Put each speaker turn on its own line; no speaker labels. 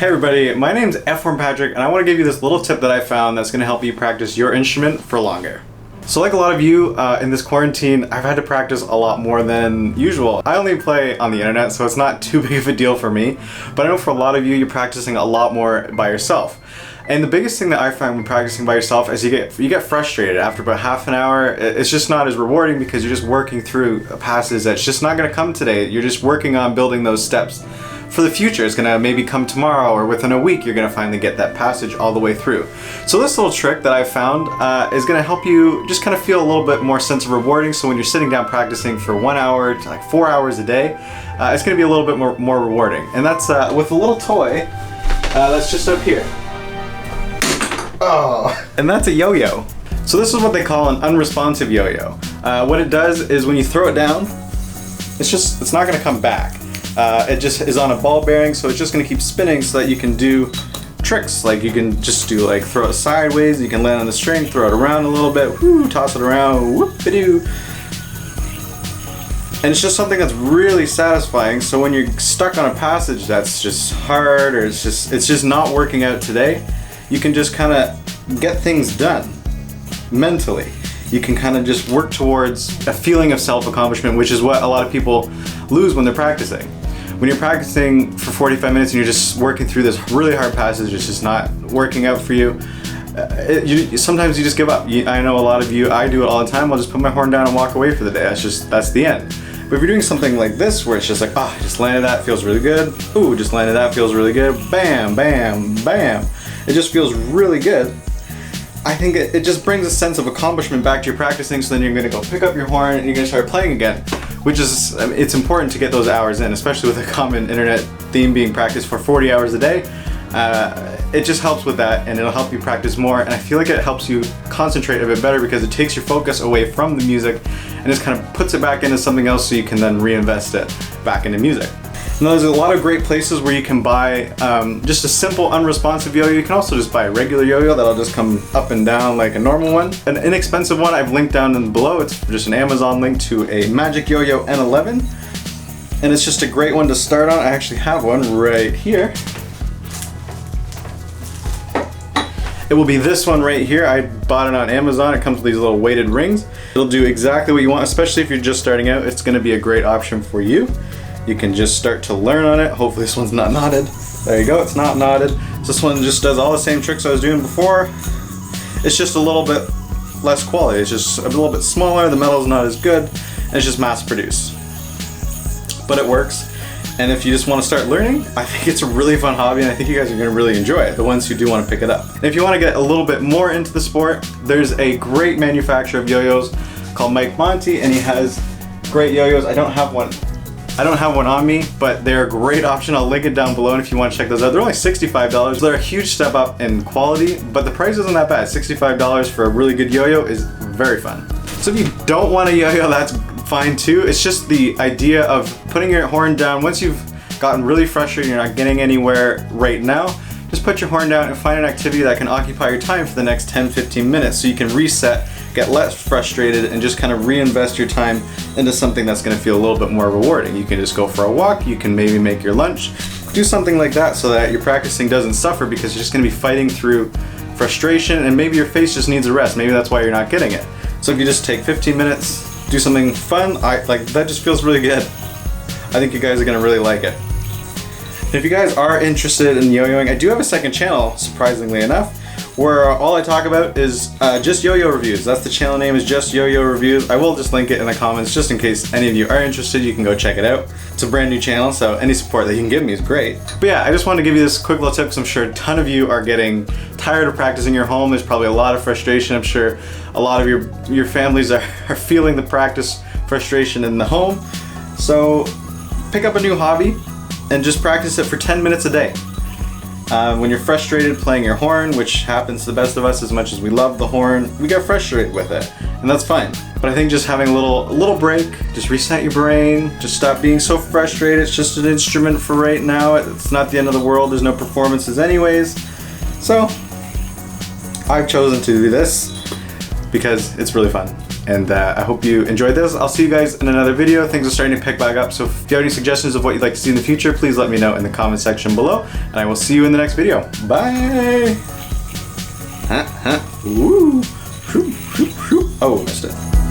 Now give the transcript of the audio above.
Hey everybody, my name's Fhornpatrick and I want to give you this little tip that I found that's going to help you practice your instrument for longer. So like a lot of you in this quarantine, I've had to practice a lot more than usual. I only play on the internet, so it's not too big of a deal for me, but I know for a lot of you, you're practicing a lot more by yourself. And the biggest thing that I find when practicing by yourself is you get frustrated after about half an hour. It's just not as rewarding because you're just working through a passage that's just not going to come today. You're just working on building those steps for the future. It's going to maybe come tomorrow, or within a week you're going to finally get that passage all the way through. So this little trick that I found is going to help you just kind of feel a little bit more sense of rewarding. So when you're sitting down practicing for 1 hour to like 4 hours a day, it's going to be a little bit more rewarding. And that's with a little toy that's just up here. Oh, and that's a yo-yo. So this is what they call an unresponsive yo-yo. What it does is when you throw it down, it's not going to come back. It just is on a ball bearing, so it's just going to keep spinning so that you can do tricks. Like you can just do like throw it sideways, you can land on the string, throw it around a little bit, whoo, toss it around, whoop-a-doo. And it's just something that's really satisfying. So when you're stuck on a passage that's just hard, or it's just not working out today, you can just kind of get things done mentally. You can kind of just work towards a feeling of self-accomplishment, which is what a lot of people lose when they're practicing. When you're practicing for 45 minutes and you're just working through this really hard passage, it's just not working out for you. Sometimes you just give up. I know a lot of you, I do it all the time. I'll just put my horn down and walk away for the day. That's the end. But if you're doing something like this, where it's just like, oh, I just landed that, feels really good. Ooh, just landed that, feels really good. Bam, bam, bam. It just feels really good. I think it just brings a sense of accomplishment back to your practicing, so then you're going to go pick up your horn and you're going to start playing again, which is, it's important to get those hours in, especially with a common internet theme being practiced for 40 hours a day. It just helps with that, and it'll help you practice more, and I feel like it helps you concentrate a bit better because it takes your focus away from the music and just kind of puts it back into something else so you can then reinvest it back into music. Now, there's a lot of great places where you can buy just a simple unresponsive yo-yo. You can also just buy a regular yo-yo that'll just come up and down like a normal one. An inexpensive one I've linked down below. It's just an Amazon link to a Magic Yo-Yo N11. And it's just a great one to start on. I actually have one right here. It will be this one right here. I bought it on Amazon. It comes with these little weighted rings. It'll do exactly what you want, especially if you're just starting out. It's going to be a great option for you. You can just start to learn on it. Hopefully this one's not knotted. There you go, it's not knotted. So this one just does all the same tricks I was doing before. It's just a little bit less quality. It's just a little bit smaller, the metal's not as good, and it's just mass produced. But it works. And if you just want to start learning, I think it's a really fun hobby, and I think you guys are going to really enjoy it, the ones who do want to pick it up. And if you want to get a little bit more into the sport, there's a great manufacturer of yo-yos called Mike Monty, and he has great yo-yos. I don't have one on me, but they're a great option. I'll link it down below, and if you want to check those out, they're only $65. They're a huge step up in quality, but the price isn't that bad. $65 for a really good yo-yo is very fun. So if you don't want a yo-yo, that's fine too. It's just the idea of putting your horn down. Once you've gotten really frustrated, you're not getting anywhere right now, just put your horn down and find an activity that can occupy your time for the next 10-15 minutes so you can reset, get less frustrated, and just kind of reinvest your time into something that's going to feel a little bit more rewarding. You can just go for a walk, you can maybe make your lunch, do something like that so that your practicing doesn't suffer, because you're just going to be fighting through frustration, and maybe your face just needs a rest. Maybe that's why you're not getting it. So if you just take 15 minutes, do something fun, that just feels really good. I think you guys are going to really like it. And if you guys are interested in yo-yoing, I do have a second channel, surprisingly enough, where all I talk about is just yo-yo reviews. That's the channel name, is just yo-yo reviews. I will just link it in the comments just in case any of you are interested. You can go check it out. It's a brand new channel, so any support that you can give me is great. But yeah, I just wanted to give you this quick little tip because I'm sure a ton of you are getting tired of practicing your home. There's probably a lot of frustration. I'm sure a lot of your families are feeling the practice frustration in the home. So pick up a new hobby and just practice it for 10 minutes a day. When you're frustrated playing your horn, which happens to the best of us, as much as we love the horn, we get frustrated with it, and that's fine. But I think just having a little break, just reset your brain, just stop being so frustrated. It's just an instrument for right now. It's not the end of the world. There's no performances anyways. So I've chosen to do this because it's really fun. And I hope you enjoyed this. I'll see you guys in another video. Things are starting to pick back up. So if you have any suggestions of what you'd like to see in the future, please let me know in the comment section below. And I will see you in the next video. Bye. Woo. Oh, missed it.